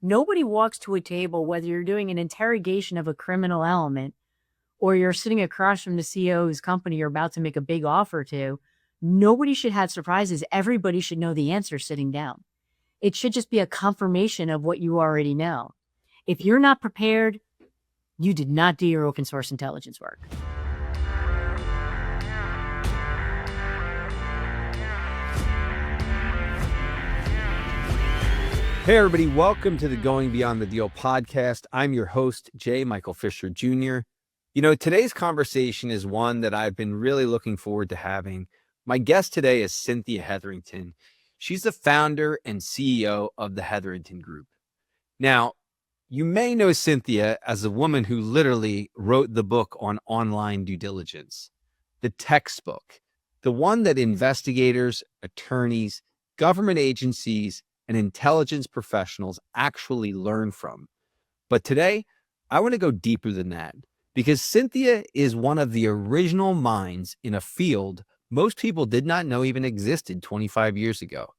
Nobody walks to a table, whether you're doing an interrogation of a criminal element or you're sitting across from the CEO whose company you're about to make a big offer to. Nobody should have surprises. Everybody should know the answer sitting down. It should just be a confirmation of what you already know. If you're not prepared, you did not do your open source intelligence work. Hey, everybody. Welcome to the Going Beyond the Deal podcast. I'm your host, J. Michael Fischer Jr. You know, today's conversation is one that I've been really looking forward to having. My guest today is Cynthia Hetherington. She's the founder and CEO of the Hetherington Group. Now, you may know Cynthia as the woman who literally wrote the book on online due diligence, the textbook, the one that investigators, attorneys, government agencies, and intelligence professionals actually learn from. But today, I want to go deeper than that because Cynthia is one of the original minds in a field most people did not know even existed 25 years ago.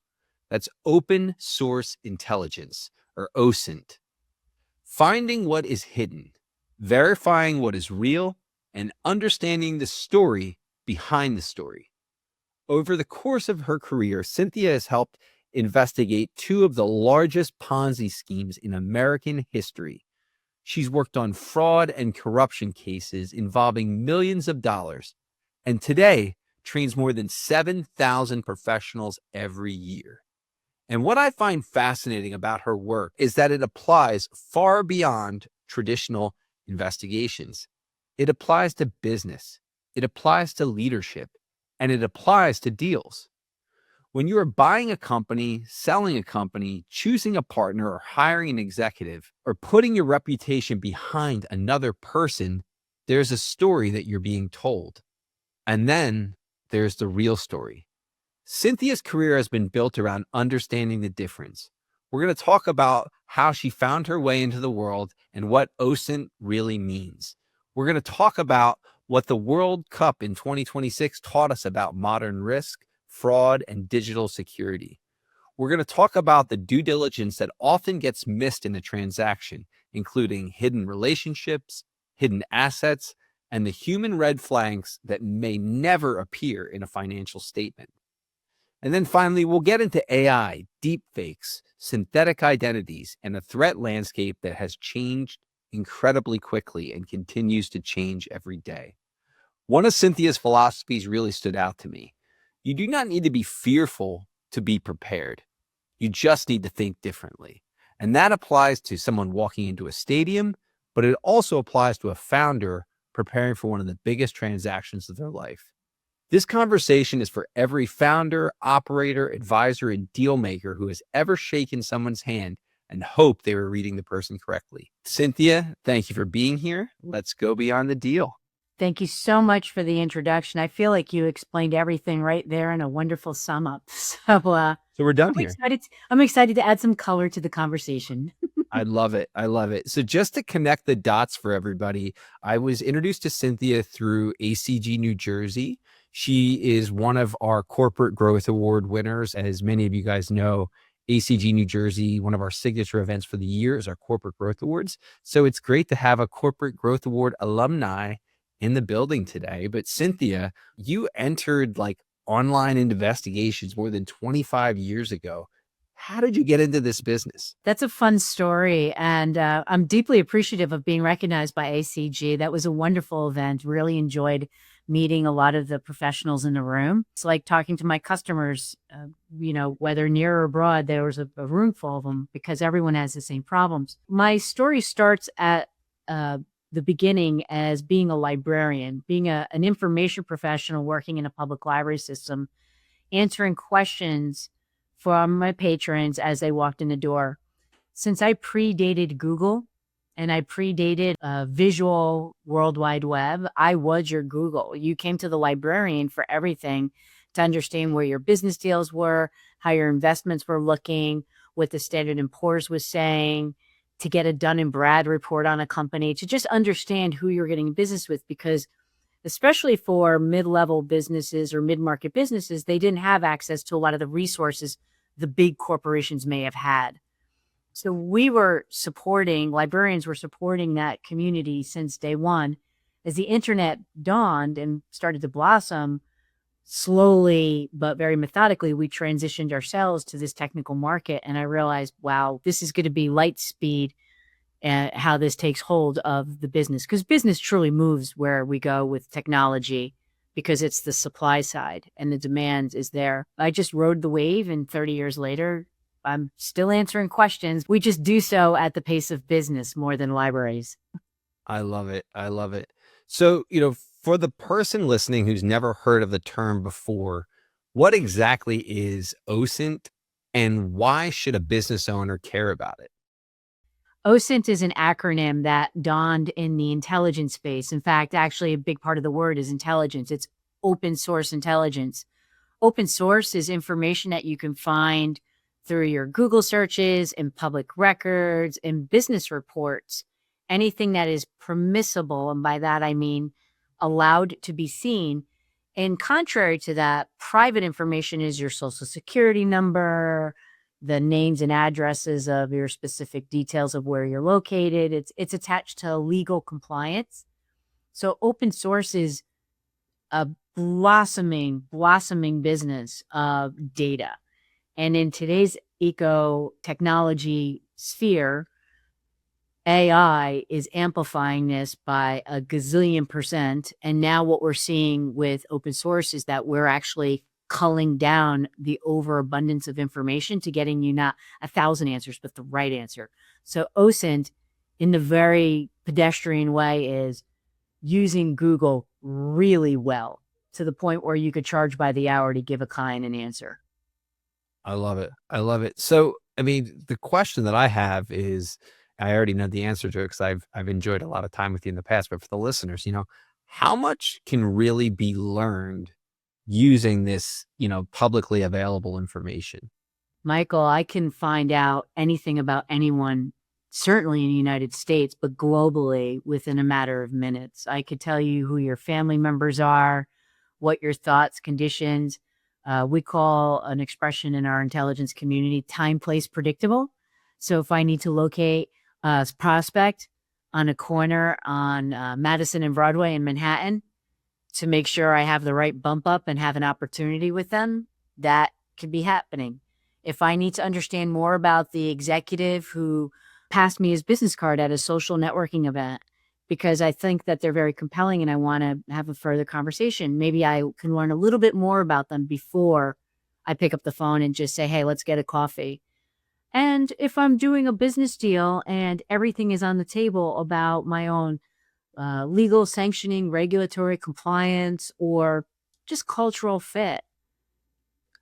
That's open source intelligence, or OSINT. Finding what is hidden, verifying what is real, and understanding the story behind the story. Over the course of her career, Cynthia has helped investigate two of the largest Ponzi schemes in American history. She's worked on fraud and corruption cases involving millions of dollars, and today trains more than 7,000 professionals every year. And what I find fascinating about her work is that it applies far beyond traditional investigations. It applies to business, it applies to leadership, and it applies to deals. When you are buying a company, selling a company, choosing a partner, or hiring an executive, or putting your reputation behind another person, there's a story that you're being told. And then there's the real story. Cynthia's career has been built around understanding the difference. We're going to talk about how she found her way into the world and what OSINT really means. We're going to talk about what the World Cup in 2026 taught us about modern risk, fraud, and digital security. We're going to talk about the due diligence that often gets missed in a transaction, including hidden relationships, hidden assets, and the human red flags that may never appear in a financial statement. And then finally, we'll get into AI, deepfakes, synthetic identities, and a threat landscape that has changed incredibly quickly and continues to change every day. One of Cynthia's philosophies really stood out to me. You do not need to be fearful to be prepared. You just need to think differently. And that applies to someone walking into a stadium, but it also applies to a founder preparing for one of the biggest transactions of their life. This conversation is for every founder, operator, advisor, and deal maker who has ever shaken someone's hand and hoped they were reading the person correctly. Cynthia, thank you for being here. Let's go beyond the deal. Thank you so much for the introduction. I feel like you explained everything right there in a wonderful sum up. So we're done here. I'm excited to add some color to the conversation. I love it. I love it. So just to connect the dots for everybody, I was introduced to Cynthia through ACG New Jersey. She is one of our Corporate Growth Award winners. As many of you guys know, ACG New Jersey, one of our signature events for the year is our Corporate Growth Awards. So it's great to have a Corporate Growth Award alumni in the building today. But Cynthia, you entered like online investigations more than 25 years ago. How did you get into this business? That's a fun story. And I'm deeply appreciative of being recognized by ACG. That was a wonderful event. Really enjoyed meeting a lot of the professionals in the room. It's like talking to my customers, whether near or abroad, there was a room full of them because everyone has the same problems. My story starts at the beginning as being a librarian, being an information professional working in a public library system, answering questions from my patrons as they walked in the door. Since I predated Google and I predated visual World Wide Web, I was your Google. You came to the librarian for everything to understand where your business deals were, how your investments were looking, what the Standard & Poor's was saying, to get a Dun & Brad report on a company, to just understand who you're getting business with, because especially for mid-level businesses or mid-market businesses, they didn't have access to a lot of the resources the big corporations may have had. So librarians were supporting that community since day one. As the internet dawned and started to blossom, slowly but very methodically, we transitioned ourselves to this technical market. And I realized, wow, this is going to be light speed and how this takes hold of the business, because business truly moves where we go with technology, because it's the supply side and the demand is there. I just rode the wave, and 30 years later, I'm still answering questions. We just do so at the pace of business more than libraries. I love it. I love it. So, for the person listening who's never heard of the term before, what exactly is OSINT and why should a business owner care about it? OSINT is an acronym that dawned in the intelligence space. In fact, actually, a big part of the word is intelligence. It's open source intelligence. Open source is information that you can find through your Google searches, in public records, in business reports, anything that is permissible. And by that, I mean allowed to be seen. And contrary to that, private information is your social security number, the names and addresses of your specific details of where you're located. It's attached to legal compliance. So open source is a blossoming business of data. And in today's eco-technology sphere, AI is amplifying this by a gazillion percent. And now what we're seeing with open source is that we're actually culling down the overabundance of information to getting you not 1,000 answers, but the right answer. So OSINT, in the very pedestrian way, is using Google really well, to the point where you could charge by the hour to give a client an answer. I love it. I love it. So, the question that I have is, I already know the answer to it because I've enjoyed a lot of time with you in the past, but for the listeners, how much can really be learned using this, publicly available information? Michael, I can find out anything about anyone, certainly in the United States, but globally within a matter of minutes. I could tell you who your family members are, what your thoughts, conditions. We call an expression in our intelligence community time, place, predictable. So if I need to locate a prospect on a corner on Madison and Broadway in Manhattan to make sure I have the right bump up and have an opportunity with them, that could be happening. If I need to understand more about the executive who passed me his business card at a social networking event, because I think that they're very compelling and I want to have a further conversation, maybe I can learn a little bit more about them before I pick up the phone and just say, hey, let's get a coffee. And if I'm doing a business deal and everything is on the table about my own legal sanctioning, regulatory compliance, or just cultural fit,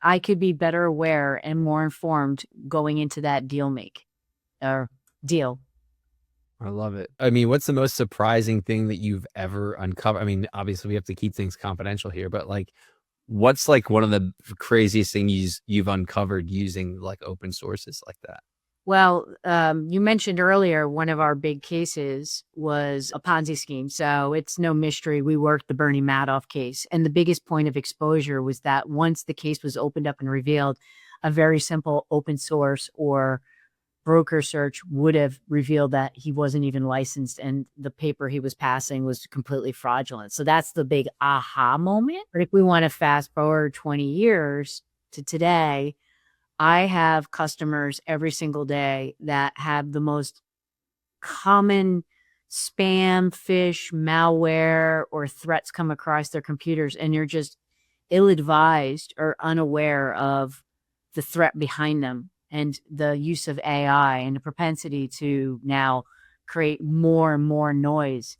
I could be better aware and more informed going into that deal. I love it. What's the most surprising thing that you've ever uncovered? Obviously we have to keep things confidential here, but what's one of the craziest things you've uncovered using open sources like that? Well, you mentioned earlier, one of our big cases was a Ponzi scheme. So it's no mystery. We worked the Bernie Madoff case. And the biggest point of exposure was that once the case was opened up and revealed, a very simple open source or broker search would have revealed that he wasn't even licensed and the paper he was passing was completely fraudulent. So that's the big aha moment. But if we want to fast forward 20 years to today, I have customers every single day that have the most common spam, phish, malware, or threats come across their computers, and you're just ill-advised or unaware of the threat behind them and the use of AI and the propensity to now create more and more noise.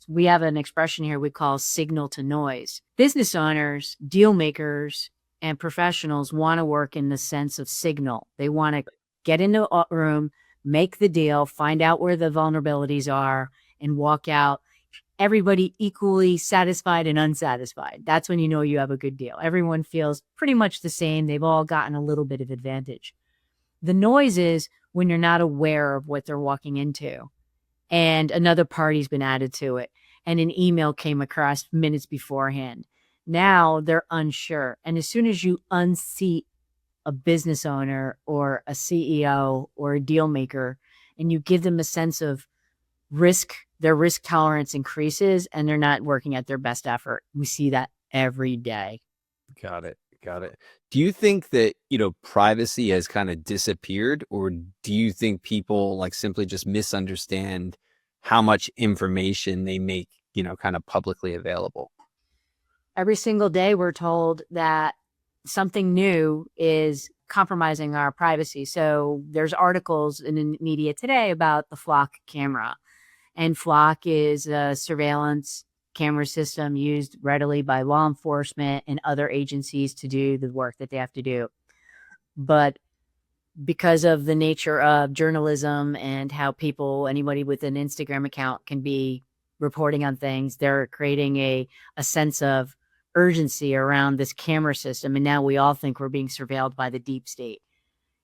We have an expression here we call signal to noise. Business owners, deal makers, and professionals want to work in the sense of signal. They want to get into a room, make the deal, find out where the vulnerabilities are, and walk out everybody equally satisfied and unsatisfied. That's when you know you have a good deal. Everyone feels pretty much the same. They've all gotten a little bit of advantage. The noise is when you're not aware of what they're walking into and another party's been added to it and an email came across minutes beforehand. Now they're unsure. And as soon as you unseat a business owner or a CEO or a deal maker, and you give them a sense of risk, their risk tolerance increases and they're not working at their best effort. We see that every day. Got it. Got it. Do you think that, privacy has kind of disappeared, or do you think people like simply just misunderstand how much information they make, kind of publicly available? Every single day, we're told that something new is compromising our privacy. So there's articles in the media today about the Flock camera. And Flock is a surveillance camera system used readily by law enforcement and other agencies to do the work that they have to do. But because of the nature of journalism and how anybody with an Instagram account can be reporting on things, they're creating a sense of urgency around this camera system. And now we all think we're being surveilled by the deep state.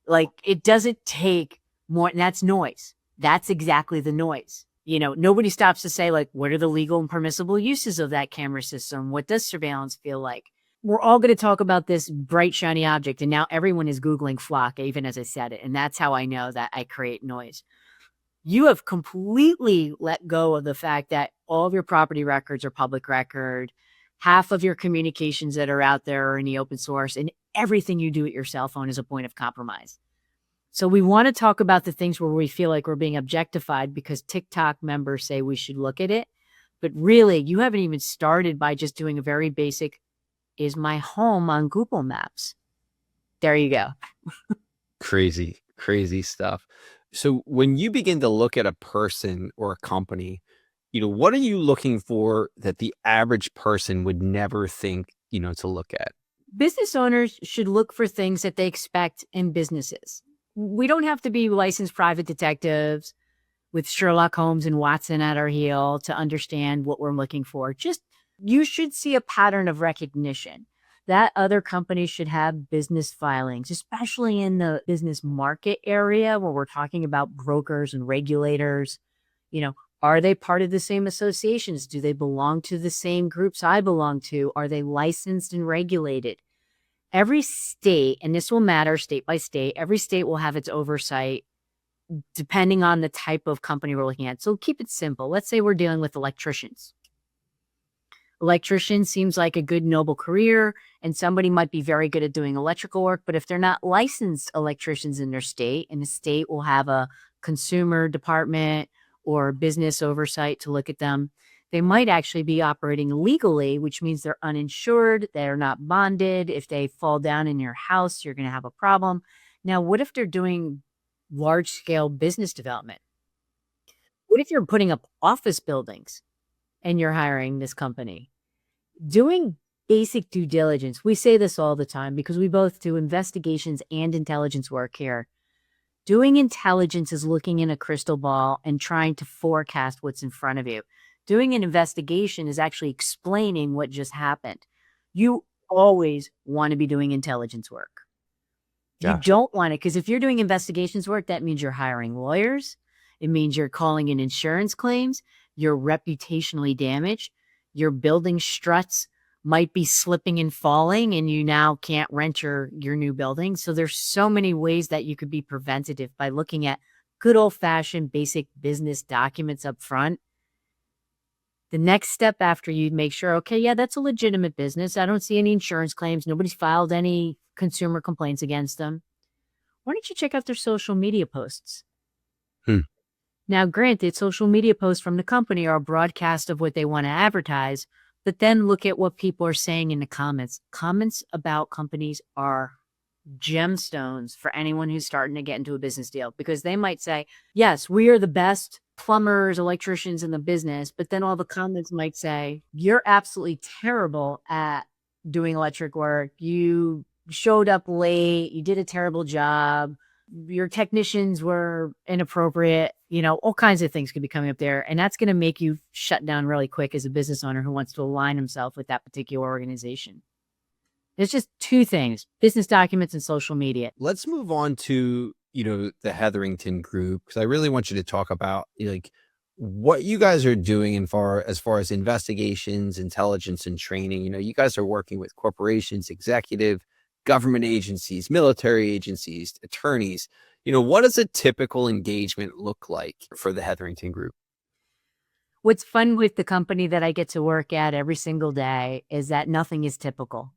Like, it doesn't take more, and that's noise. That's exactly the noise. Nobody stops to say, like, what are the legal and permissible uses of that camera system? What does surveillance feel like? We're all going to talk about this bright, shiny object. And now everyone is Googling Flock, even as I said it. And that's how I know that I create noise. You have completely let go of the fact that all of your property records are public record. Half of your communications that are out there are in the open source, and everything you do with your cell phone is a point of compromise. So we want to talk about the things where we feel like we're being objectified because TikTok members say we should look at it. But really, you haven't even started by just doing a very basic, is my home on Google Maps? There you go. Crazy, crazy stuff. So when you begin to look at a person or a company, what are you looking for that the average person would never think, to look at? Business owners should look for things that they expect in businesses. We don't have to be licensed private detectives with Sherlock Holmes and Watson at our heel to understand what we're looking for. Just, you should see a pattern of recognition that other companies should have business filings, especially in the business market area where we're talking about brokers and regulators. Are they part of the same associations? Do they belong to the same groups I belong to? Are they licensed and regulated? Every state, and this will matter state by state, every state will have its oversight depending on the type of company we're looking at. So keep it simple. Let's say we're dealing with electricians. Electrician seems like a good, noble career, and somebody might be very good at doing electrical work, but if they're not licensed electricians in their state, and the state will have a consumer department or business oversight to look at them, they might actually be operating illegally, which means they're uninsured, they're not bonded. If they fall down in your house, you're going to have a problem. Now, what if they're doing large-scale business development? What if you're putting up office buildings and you're hiring this company? Doing basic due diligence. We say this all the time because we both do investigations and intelligence work here. Doing intelligence is looking in a crystal ball and trying to forecast what's in front of you. Doing an investigation is actually explaining what just happened. You always want to be doing intelligence work. Gotcha. You don't want it, because if you're doing investigations work, that means you're hiring lawyers. It means you're calling in insurance claims. You're reputationally damaged. Your building struts might be slipping and falling, and you now can't rent your new building. So there's so many ways that you could be preventative by looking at good old-fashioned basic business documents up front. The next step after you make sure, okay, yeah, that's a legitimate business. I don't see any insurance claims. Nobody's filed any consumer complaints against them. Why don't you check out their social media posts? Now, granted, social media posts from the company are a broadcast of what they want to advertise, but then look at what people are saying in the comments. Comments about companies are gemstones for anyone who's starting to get into a business deal, because they might say, yes, we are the best plumbers, electricians in the business, but then all the comments might say, you're absolutely terrible at doing electric work. You showed up late. You did a terrible job. Your technicians were inappropriate. All kinds of things could be coming up there. And that's going to make you shut down really quick as a business owner who wants to align himself with that particular organization. There's just two things: business documents and social media. Let's move on to, the Hetherington Group, because I really want you to talk about like what you guys are doing as far as investigations, intelligence, and training. You guys are working with corporations, executive, government agencies, military agencies, attorneys. What does a typical engagement look like for the Hetherington Group? What's fun with the company that I get to work at every single day is that nothing is typical.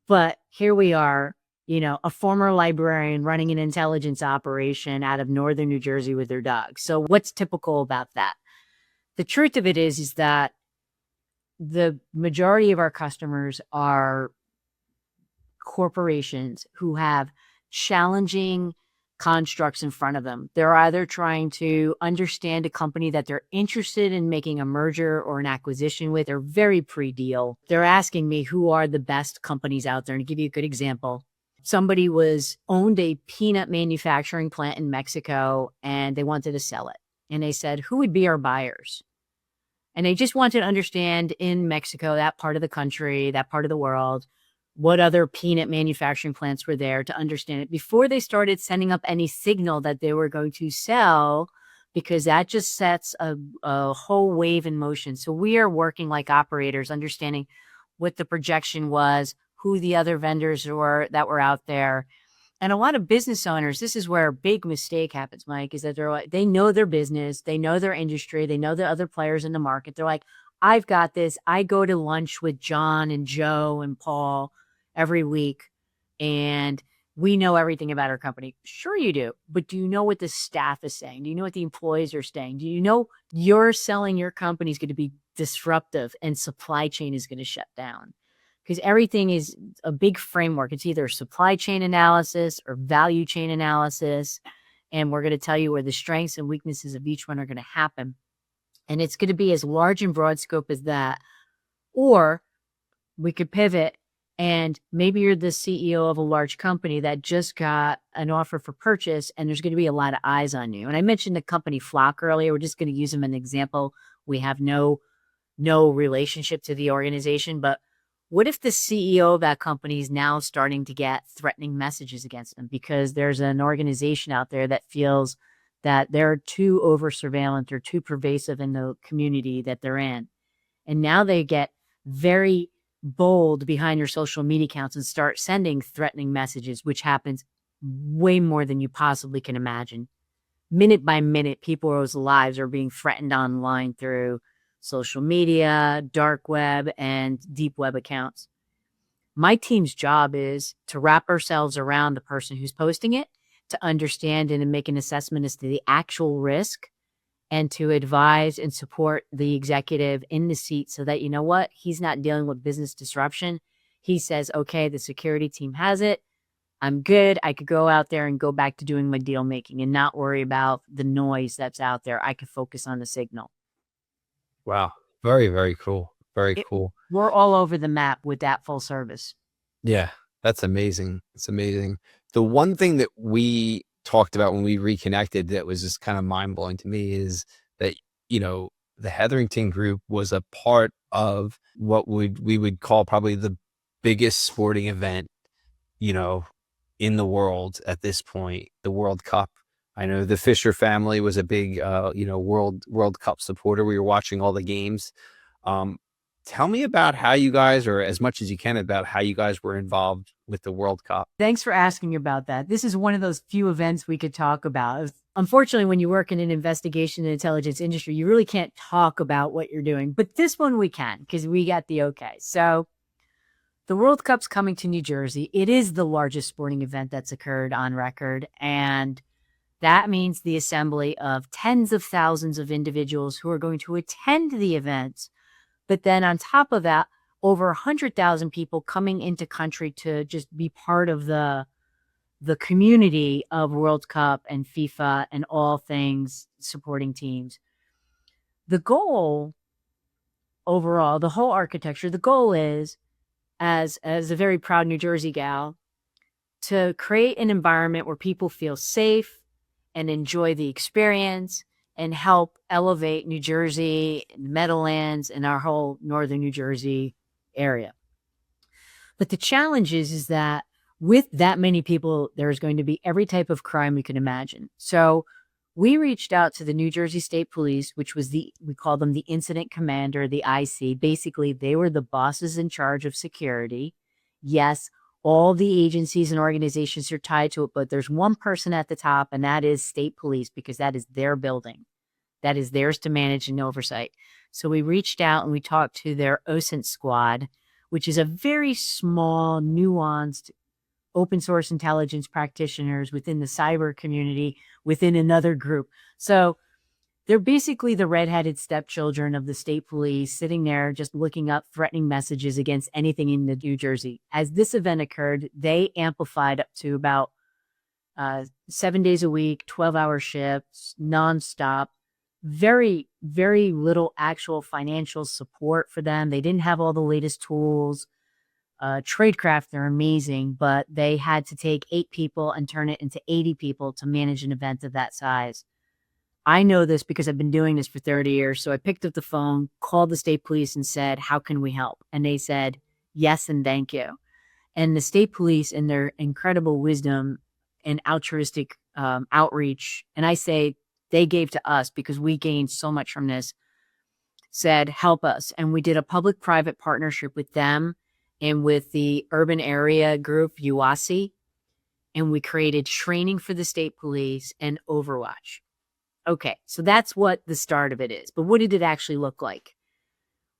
But here we are, a former librarian running an intelligence operation out of northern New Jersey with their dog. So what's typical about that? The truth of it is that the majority of our customers are corporations who have challenging constructs in front of them. They're either trying to understand a company that they're interested in making a merger or an acquisition with. They're very pre-deal. They're asking me who are the best companies out there. And to give you a good example, somebody owned a peanut manufacturing plant in Mexico and they wanted to sell it. And they said, who would be our buyers? And they just wanted to understand in Mexico, that part of the country, that part of the world, what other peanut manufacturing plants were there to understand it before they started sending up any signal that they were going to sell, because that just sets a whole wave in motion. So we are working like operators, understanding what the projection was, who the other vendors were that were out there. And a lot of business owners, this is where a big mistake happens, Mike, is that they know their business, they know their industry, they know the other players in the market. They're like, I've got this. I go to lunch with John and Joe and Paul every week, and we know everything about our company. Sure you do, but do you know what the staff is saying? Do you know what the employees are saying? Do you know you're selling your company is going to be disruptive and supply chain is going to shut down? Because everything is a big framework. It's either supply chain analysis or value chain analysis, and we're going to tell you where the strengths and weaknesses of each one are going to happen. And it's going to be as large and broad scope as that. Or we could pivot, and maybe you're the CEO of a large company that just got an offer for purchase, and there's going to be a lot of eyes on you. And I mentioned the company Flock earlier. We're just going to use them as an example. We have no relationship to the organization, but what if the CEO of that company is now starting to get threatening messages against them because there's an organization out there that feels that they're too over surveillance or too pervasive in the community that they're in? And now they get very bold behind your social media accounts and start sending threatening messages, which happens way more than you possibly can imagine. Minute by minute, people's lives are being threatened online through social media, dark web, and deep web accounts. My team's job is to wrap ourselves around the person who's posting it, to understand and make an assessment as to the actual risk, and to advise and support the executive in the seat so that, you know what, he's not dealing with business disruption. He says, okay, the security team has it. I'm good. I could go out there and go back to doing my deal making and not worry about the noise that's out there. I could focus on the signal. Wow. Very, very cool. Very cool. We're all over the map with that full service. Yeah, that's amazing. It's amazing. The one thing that we talked about when we reconnected that was just kind of mind blowing to me is that, the Hetherington Group was a part of what we would call probably the biggest sporting event, in the world at this point, the World Cup. I know the Fischer family was a big, World Cup supporter. We were watching all the games. Tell me about how you guys, or as much as you can, about how you guys were involved with the World Cup. Thanks for asking about that. This is one of those few events we could talk about. Unfortunately, when you work in an investigation and intelligence industry, you really can't talk about what you're doing. But this one we can, because we got the okay. So the World Cup's coming to New Jersey. It is the largest sporting event that's occurred on record. And that means the assembly of tens of thousands of individuals who are going to attend the event. But then on top of that, over 100,000 people coming into country to just be part of the community of World Cup and FIFA and all things supporting teams. The goal overall, the whole architecture, the goal is, as a very proud New Jersey gal, to create an environment where people feel safe and enjoy the experience and help elevate New Jersey, Meadowlands, and our whole northern New Jersey area. But the challenge is that with that many people, there's going to be every type of crime we can imagine. So we reached out to the New Jersey State Police, which was we call them the Incident Commander, the IC. Basically, they were the bosses in charge of security. Yes, All the agencies and organizations are tied to it, but there's one person at the top, and that is state police, because that is their building. That is theirs to manage and oversight. So we reached out and we talked to their OSINT squad, which is a very small, nuanced, open source intelligence practitioners within the cyber community, within another group. So they're basically the redheaded stepchildren of the state police, sitting there just looking up threatening messages against anything in New Jersey. As this event occurred, they amplified up to about 7 days a week, 12-hour shifts, nonstop. Very, very little actual financial support for them. They didn't have all the latest tools. Tradecraft, they're amazing, but they had to take 8 people and turn it into 80 people to manage an event of that size. I know this because I've been doing this for 30 years. So I picked up the phone, called the state police and said, how can we help? And they said, yes, and thank you. And the state police, in their incredible wisdom and altruistic outreach, and I say they gave to us because we gained so much from this, said, help us. And we did a public-private partnership with them and with the urban area group, UASI. And we created training for the state police and Overwatch. Okay, so that's what the start of it is. But what did it actually look like?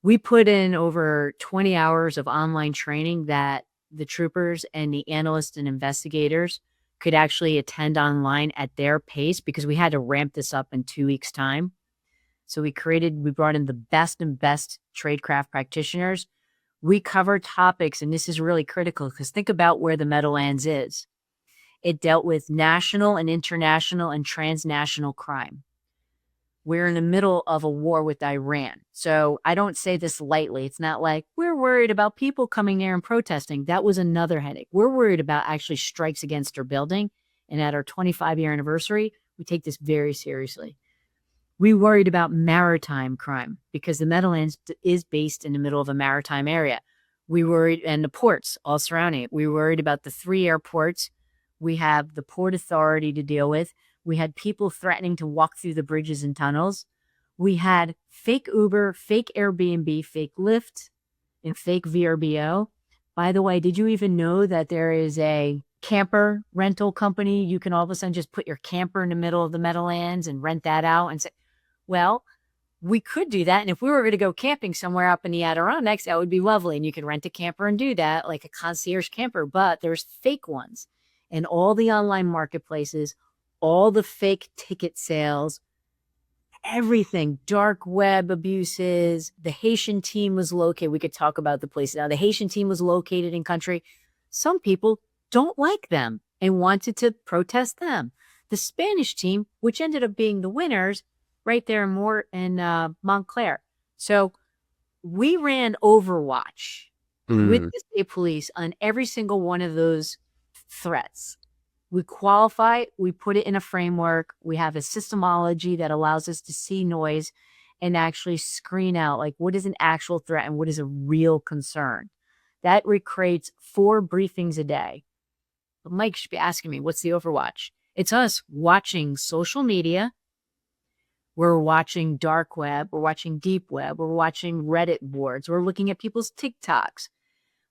We put in over 20 hours of online training that the troopers and the analysts and investigators could actually attend online at their pace, because we had to ramp this up in 2 weeks' time. So we brought in the best and best tradecraft practitioners. We covered topics, and this is really critical, because think about where the Meadowlands is. It dealt with national and international and transnational crime. We're in the middle of a war with Iran. So I don't say this lightly. It's not like we're worried about people coming there and protesting. That was another headache. We're worried about actually strikes against our building. And at our 25-year anniversary, we take this very seriously. We worried about maritime crime because the Meadowlands is based in the middle of a maritime area. We worried, and the ports all surrounding it. We worried about the 3 airports. We have the Port Authority to deal with. We had people threatening to walk through the bridges and tunnels. We had fake Uber, fake Airbnb, fake Lyft, and fake VRBO. By the way, did you even know that there is a camper rental company? You can all of a sudden just put your camper in the middle of the Meadowlands and rent that out and say, well, we could do that. And if we were going to go camping somewhere up in the Adirondacks, that would be lovely. And you could rent a camper and do that, like a concierge camper. But there's fake ones. And all the online marketplaces, all the fake ticket sales, everything, dark web abuses. The Haitian team was located. We could talk about the place now. The Haitian team was located in country. Some people don't like them and wanted to protest them. The Spanish team, which ended up being the winners, right there in Montclair. So we ran Overwatch with the state police on every single one of those threats. We qualify, we put it in a framework. We have a systemology that allows us to see noise and actually screen out like what is an actual threat and what is a real concern. That recreates 4 briefings a day. But Mike should be asking me, what's the Overwatch? It's us watching social media. We're watching dark web. We're watching deep web. We're watching Reddit boards. We're looking at people's TikToks.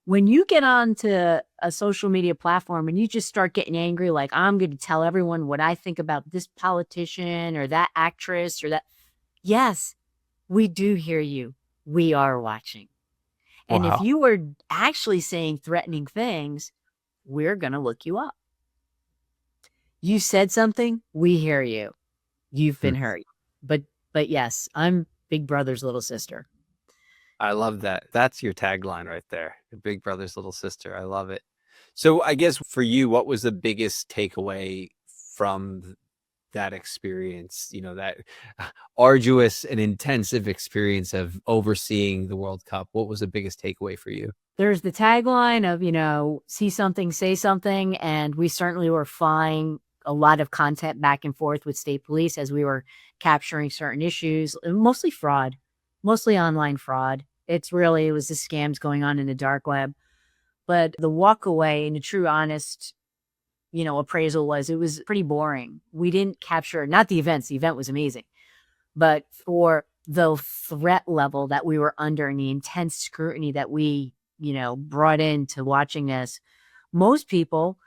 When you get onto a social media platform and you just start getting angry, like I'm going to tell everyone what I think about this politician or that actress or that. Yes, we do hear you. We are watching. And if you are actually saying threatening things, we're going to look you up. You said something, we hear you. You've been hurt. But yes, I'm Big Brother's little sister. I love that. That's your tagline right there. Your Big Brother's little sister. I love it. So I guess for you, what was the biggest takeaway from that experience? You know, that arduous and intensive experience of overseeing the World Cup. What was the biggest takeaway for you? There's the tagline of, see something, say something. And we certainly were flying a lot of content back and forth with state police as we were capturing certain issues, mostly fraud, mostly online fraud. It was the scams going on in the dark web. But the walk away and the true honest, appraisal it was pretty boring. We didn't capture, not the events. The event was amazing. But for the threat level that we were under and the intense scrutiny that we, brought into watching this, Most people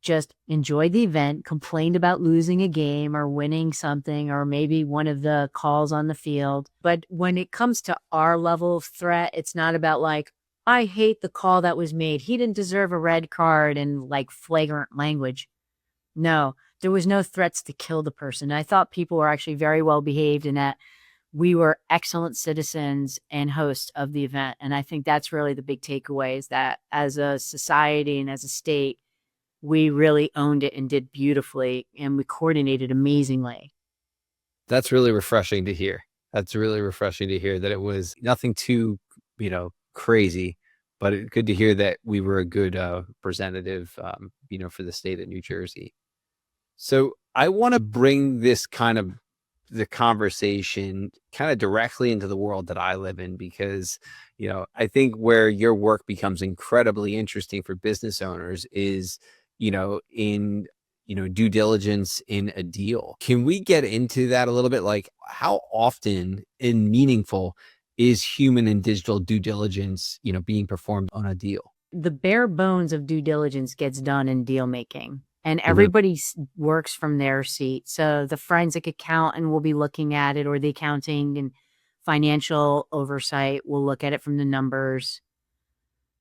just enjoyed the event, complained about losing a game or winning something, or maybe one of the calls on the field. But when it comes to our level of threat, it's not about like, I hate the call that was made. He didn't deserve a red card and like flagrant language. No, there was no threats to kill the person. I thought people were actually very well behaved and that we were excellent citizens and hosts of the event. And I think that's really the big takeaway, is that as a society and as a state, we really owned it and did beautifully, and we coordinated amazingly. That's really refreshing to hear. That's really refreshing to hear that it was nothing too, crazy, but good to hear that we were a good representative, for the state of New Jersey. So I want to bring this kind of the conversation kind of directly into the world that I live in, because, I think where your work becomes incredibly interesting for business owners is, in, due diligence in a deal. Can we get into that a little bit? Like, how often and meaningful is human and digital due diligence, being performed on a deal? The bare bones of due diligence gets done in deal making, and everybody works from their seat. So the forensic accountant will be looking at it, or the accounting and financial oversight will look at it from the numbers.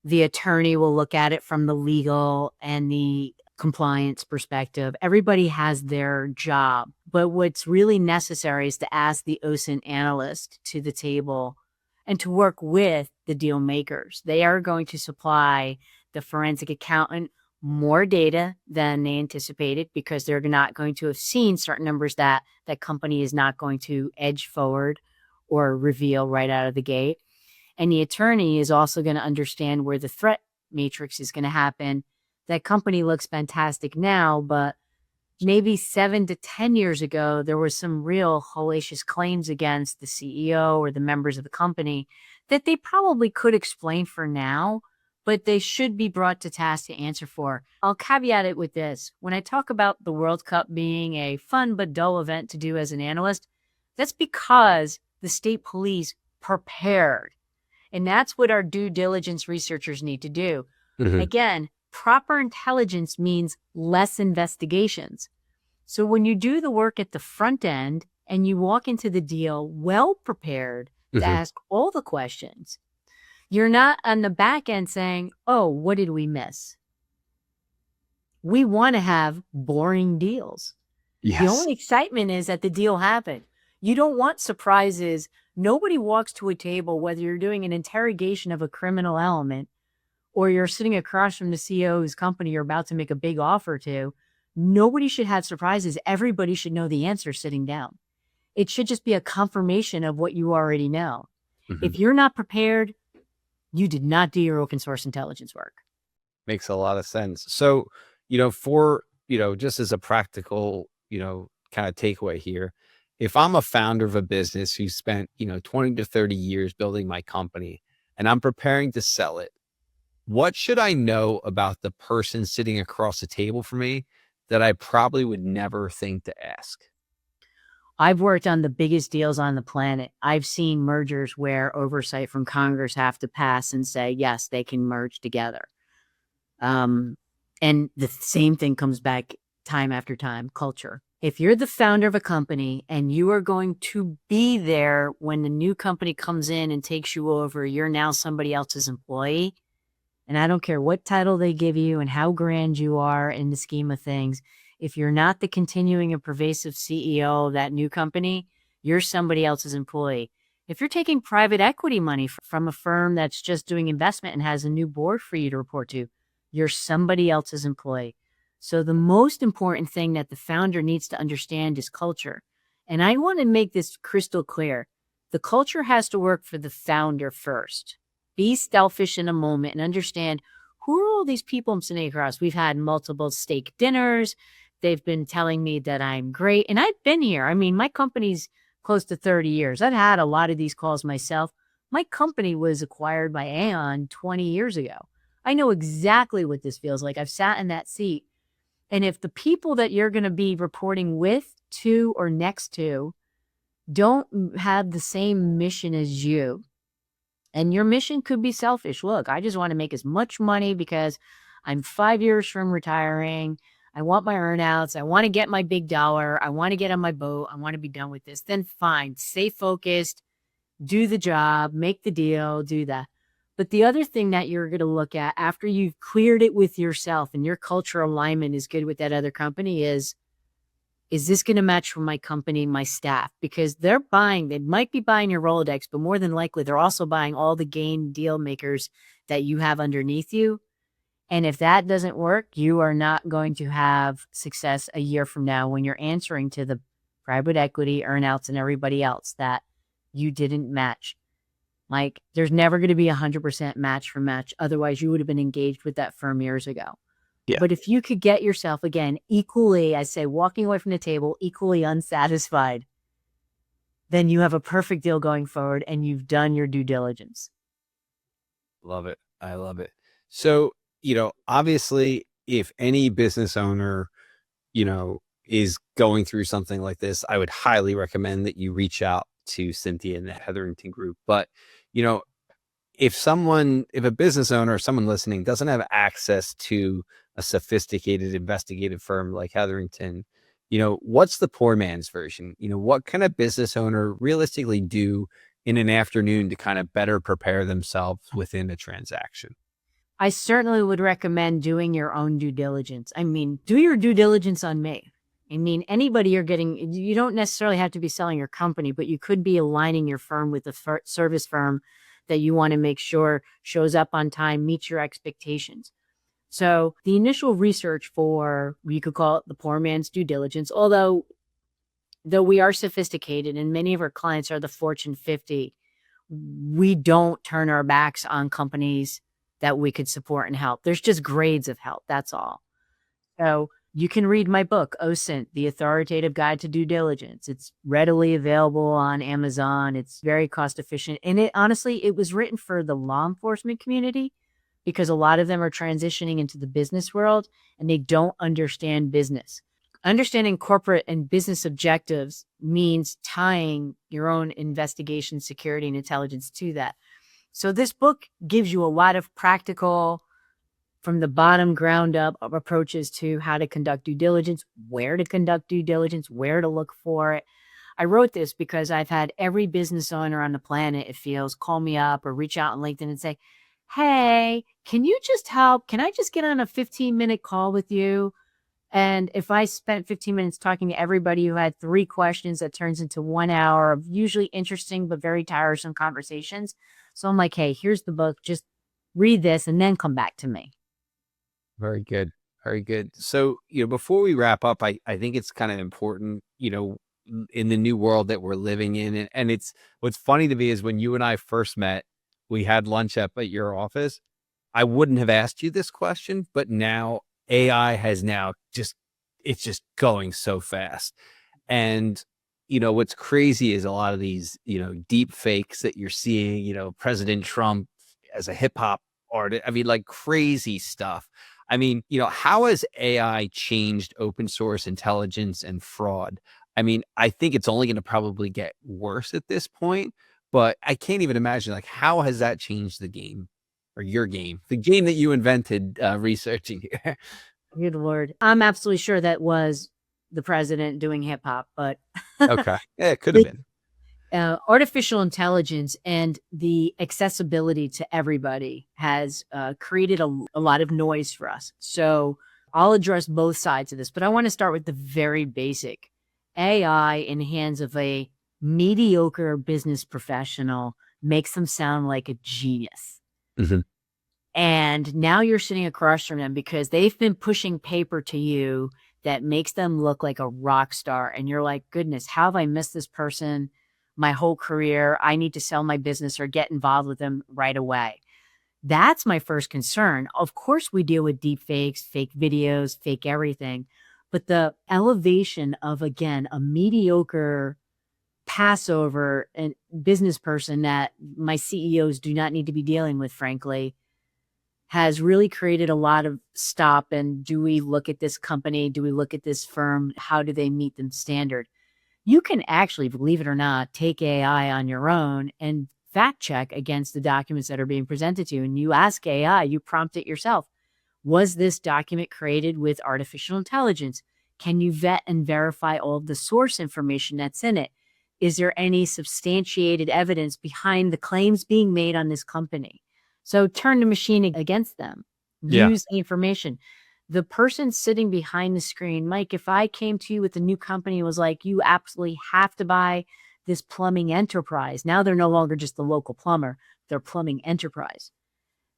The attorney will look at it from the legal and the compliance perspective. Everybody has their job, but what's really necessary is to ask the OSINT analyst to the table and to work with the deal makers. They are going to supply the forensic accountant more data than they anticipated, because they're not going to have seen certain numbers that that company is not going to edge forward or reveal right out of the gate. And the attorney is also going to understand where the threat matrix is going to happen. That company looks fantastic now, but maybe 7 to 10 years ago, there was some real hellacious claims against the CEO or the members of the company that they probably could explain for now, but they should be brought to task to answer for. I'll caveat it with this. When I talk about the World Cup being a fun but dull event to do as an analyst, that's because the state police prepared. And that's what our due diligence researchers need to do. Again, proper intelligence means less investigations. So when you do the work at the front end and you walk into the deal well prepared to ask all the questions, you're not on the back end saying, oh, what did we miss? We want to have boring deals. Yes. The only excitement is that the deal happened. You don't want surprises. Nobody walks to a table, whether you're doing an interrogation of a criminal element or you're sitting across from the CEO whose company you're about to make a big offer to. Nobody should have surprises. Everybody should know the answer sitting down. It should just be a confirmation of what you already know. If you're not prepared, you did not do your open source intelligence work. Makes a lot of sense. So, just as a practical, kind of takeaway here, if I'm a founder of a business who spent, 20 to 30 years building my company and I'm preparing to sell it, what should I know about the person sitting across the table from me that I probably would never think to ask? I've worked on the biggest deals on the planet. I've seen mergers where oversight from Congress have to pass and say, yes, they can merge together. And the same thing comes back time after time, culture. If you're the founder of a company and you are going to be there when the new company comes in and takes you over, you're now somebody else's employee. And I don't care what title they give you and how grand you are in the scheme of things. If you're not the continuing and pervasive CEO of that new company, you're somebody else's employee. If you're taking private equity money from a firm that's just doing investment and has a new board for you to report to, you're somebody else's employee. So the most important thing that the founder needs to understand is culture. And I want to make this crystal clear. The culture has to work for the founder first. Be selfish in a moment and understand, who are all these people I'm sitting across? We've had multiple steak dinners. They've been telling me that I'm great. And I've been here. I mean, my company's close to 30 years. I've had a lot of these calls myself. My company was acquired by Aon 20 years ago. I know exactly what this feels like. I've sat in that seat. And if the people that you're going to be reporting with, to, or next to don't have the same mission as you, and your mission could be selfish. Look, I just want to make as much money because I'm 5 years from retiring. I want my earnouts. I want to get my big dollar. I want to get on my boat. I want to be done with this. Then fine, stay focused, do the job, make the deal, do that. But the other thing that you're going to look at after you've cleared it with yourself and your cultural alignment is good with that other company is this going to match for my company, my staff? Because they might be buying your Rolodex, but more than likely, they're also buying all the game deal makers that you have underneath you. And if that doesn't work, you are not going to have success a year from now when you're answering to the private equity, earnouts, and everybody else that you didn't match. Like, there's never going to be 100% match for match. Otherwise, you would have been engaged with that firm years ago. Yeah. But if you could get yourself, again, equally, I say, walking away from the table, equally unsatisfied, then you have a perfect deal going forward and you've done your due diligence. Love it. I love it. So, obviously, if any business owner, is going through something like this, I would highly recommend that you reach out to Cynthia and the Hetherington Group. But, if a business owner or someone listening doesn't have access to a sophisticated investigative firm like Hetherington, what's the poor man's version? What can a business owner realistically do in an afternoon to kind of better prepare themselves within a transaction? I certainly would recommend doing your own due diligence. I mean, do your due diligence on me. I mean, anybody you don't necessarily have to be selling your company, but you could be aligning your firm with a service firm that you want to make sure shows up on time, meets your expectations. So the initial research you could call it the poor man's due diligence, though we are sophisticated and many of our clients are the Fortune 50, we don't turn our backs on companies that we could support and help. There's just grades of help. That's all. So you can read my book, OSINT, The Authoritative Guide to Due Diligence. It's readily available on Amazon. It's very cost efficient. And it was written for the law enforcement community because a lot of them are transitioning into the business world and they don't understand business. Understanding corporate and business objectives means tying your own investigation, security, and intelligence to that. So this book gives you a lot of practical, from the bottom ground up approaches to how to conduct due diligence, where to conduct due diligence, where to look for it. I wrote this because I've had every business owner on the planet, it feels, call me up or reach out on LinkedIn and say, hey, can you just help? Can I just get on a 15-minute call with you? And if I spent 15 minutes talking to everybody who had 3 questions, that turns into 1 hour of usually interesting but very tiresome conversations. So I'm like, hey, here's the book. Just read this and then come back to me. Very good. Very good. So, before we wrap up, I think it's kind of important, in the new world that we're living in. And it's what's funny to me is when you and I first met, we had lunch up at your office. I wouldn't have asked you this question, but now AI it's just going so fast. And, what's crazy is a lot of these, deep fakes that you're seeing, President Trump as a hip hop artist. I mean, like crazy stuff. I mean, how has AI changed open source intelligence and fraud? I mean, I think it's only going to probably get worse at this point, but I can't even imagine, like, how has that changed the game or your game, the game that you invented researching here? Good Lord. I'm absolutely sure that was the president doing hip hop, but Okay. Yeah, it could have been. Artificial intelligence and the accessibility to everybody has created a lot of noise for us. So I'll address both sides of this, but I want to start with the very basic. AI in the hands of a mediocre business professional makes them sound like a genius. Mm-hmm. And now you're sitting across from them because they've been pushing paper to you that makes them look like a rock star. And you're like, goodness, how have I missed this person my whole career? I need to sell my business or get involved with them right away. That's my first concern. Of course, we deal with deep fakes, fake videos, fake everything. But the elevation of, again, a mediocre Passover and business person that my CEOs do not need to be dealing with, frankly, has really created a lot of stop. And do we look at this company? Do we look at this firm? How do they meet the standard? You can actually, believe it or not, take AI on your own and fact check against the documents that are being presented to you. And you ask AI, you prompt it yourself. Was this document created with artificial intelligence? Can you vet and verify all of the source information that's in it? Is there any substantiated evidence behind the claims being made on this company? So turn the machine against them. Yeah. Use the information. The person sitting behind the screen, Mike, if I came to you with a new company and was like, you absolutely have to buy this plumbing enterprise. Now they're no longer just the local plumber, they're plumbing enterprise.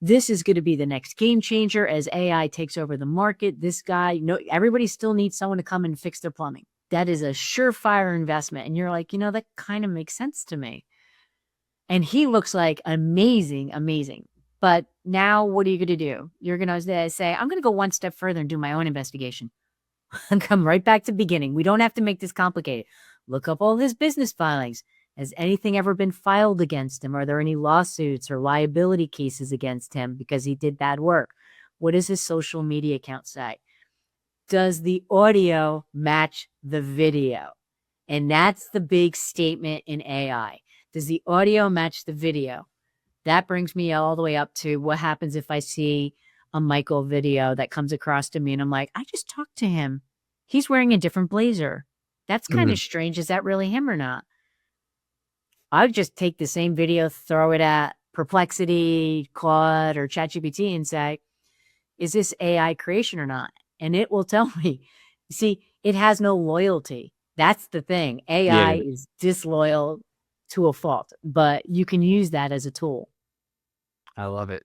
This is going to be the next game changer as AI takes over the market. This guy, everybody still needs someone to come and fix their plumbing. That is a surefire investment. And you're like, that kind of makes sense to me. And he looks like amazing. But now what are you going to do? You're going to say, I'm going to go one step further and do my own investigation. And come right back to the beginning. We don't have to make this complicated. Look up all his business filings. Has anything ever been filed against him? Are there any lawsuits or liability cases against him because he did bad work? What does his social media account say? Does the audio match the video? And that's the big statement in AI. Does the audio match the video? That brings me all the way up to what happens if I see a Michael video that comes across to me and I'm like, I just talked to him. He's wearing a different blazer. That's kind of strange. Is that really him or not? I would just take the same video, throw it at Perplexity, Claude, or ChatGPT and say, is this AI creation or not? And it will tell me. See, it has no loyalty. That's the thing. AI is disloyal to a fault, but you can use that as a tool. I love it.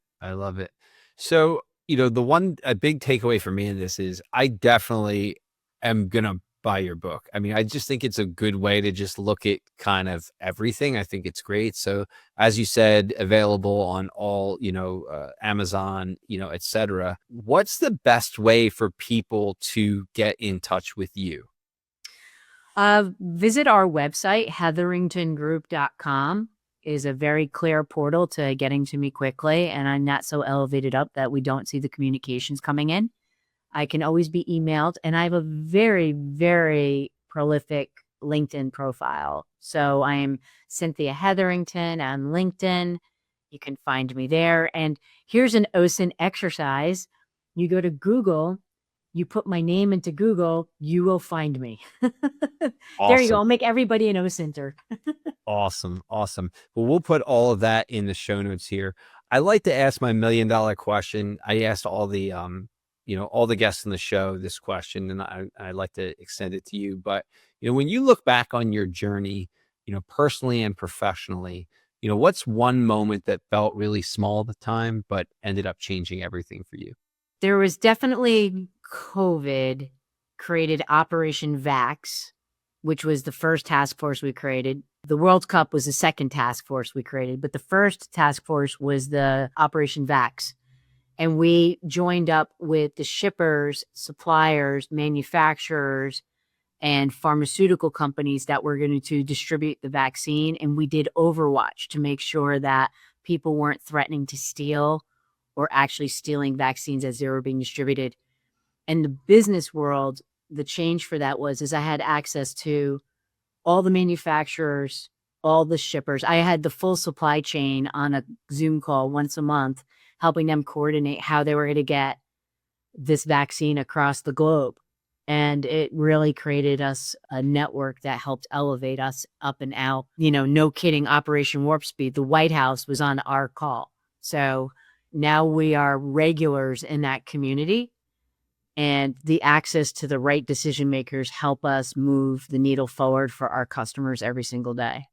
So, a big takeaway for me in this is I definitely am going to buy your book. I mean, I just think it's a good way to just look at kind of everything. I think it's great. So as you said, available on all, Amazon, et cetera. What's the best way for people to get in touch with you? Visit our website, hetheringtongroup.com is a very clear portal to getting to me quickly. And I'm not so elevated up that we don't see the communications coming in. I can always be emailed, and I have a very, very prolific LinkedIn profile. So I'm Cynthia Hetherington on LinkedIn. You can find me there. And here's an OSINT exercise. You go to Google, you put my name into Google, you will find me. Awesome. There you go. I'll make everybody an OSINTer. Awesome. Well, we'll put all of that in the show notes here. I like to ask my $1 million question. I asked all the all the guests on the show this question, and I'd like to extend it to you. But, when you look back on your journey, personally and professionally, what's one moment that felt really small at the time, but ended up changing everything for you? There was definitely COVID created Operation Vax, which was the first task force we created. The World Cup was the second task force we created, but the first task force was the Operation Vax. And we joined up with the shippers, suppliers, manufacturers, and pharmaceutical companies that were going to distribute the vaccine. And we did overwatch to make sure that people weren't threatening to steal or actually stealing vaccines as they were being distributed. And the business world, the change for that is I had access to all the manufacturers, all the shippers. I had the full supply chain on a Zoom call once a month, helping them coordinate how they were going to get this vaccine across the globe. And it really created us a network that helped elevate us up and out. No kidding, Operation Warp Speed. The White House was on our call. So now we are regulars in that community. And the access to the right decision makers help us move the needle forward for our customers every single day.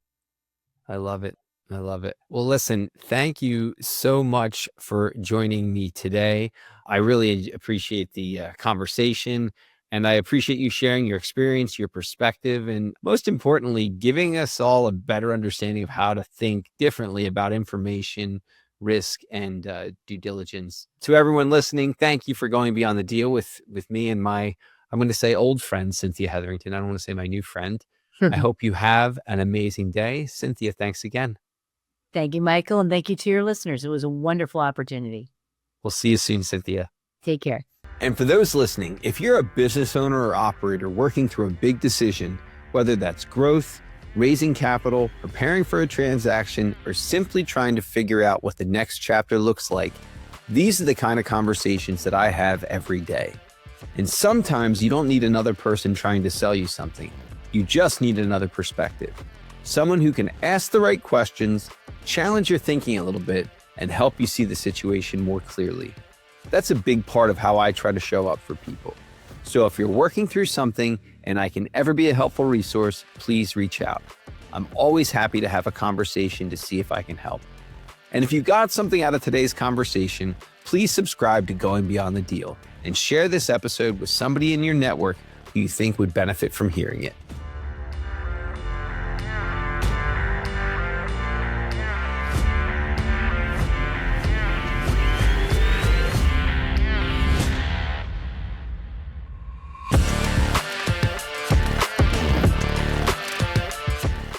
I love it. Well, listen, thank you so much for joining me today. I really appreciate the conversation, and I appreciate you sharing your experience, your perspective, and most importantly, giving us all a better understanding of how to think differently about information, risk, and due diligence. To everyone listening, thank you for going beyond the deal with me and I'm going to say old friend, Cynthia Hetherington. I don't want to say my new friend. I hope you have an amazing day. Cynthia, thanks again. Thank you, Michael, and thank you to your listeners. It was a wonderful opportunity. We'll see you soon, Cynthia. Take care. And for those listening, if you're a business owner or operator working through a big decision, whether that's growth, raising capital, preparing for a transaction, or simply trying to figure out what the next chapter looks like, These are the kind of conversations that I have every day. And sometimes you don't need another person trying to sell you something. You just need another perspective. Someone who can ask the right questions, challenge your thinking a little bit, and help you see the situation more clearly. That's a big part of how I try to show up for people. So if you're working through something and I can ever be a helpful resource, please reach out. I'm always happy to have a conversation to see if I can help. And if you got something out of today's conversation, please subscribe to Going Beyond the Deal and share this episode with somebody in your network who you think would benefit from hearing it.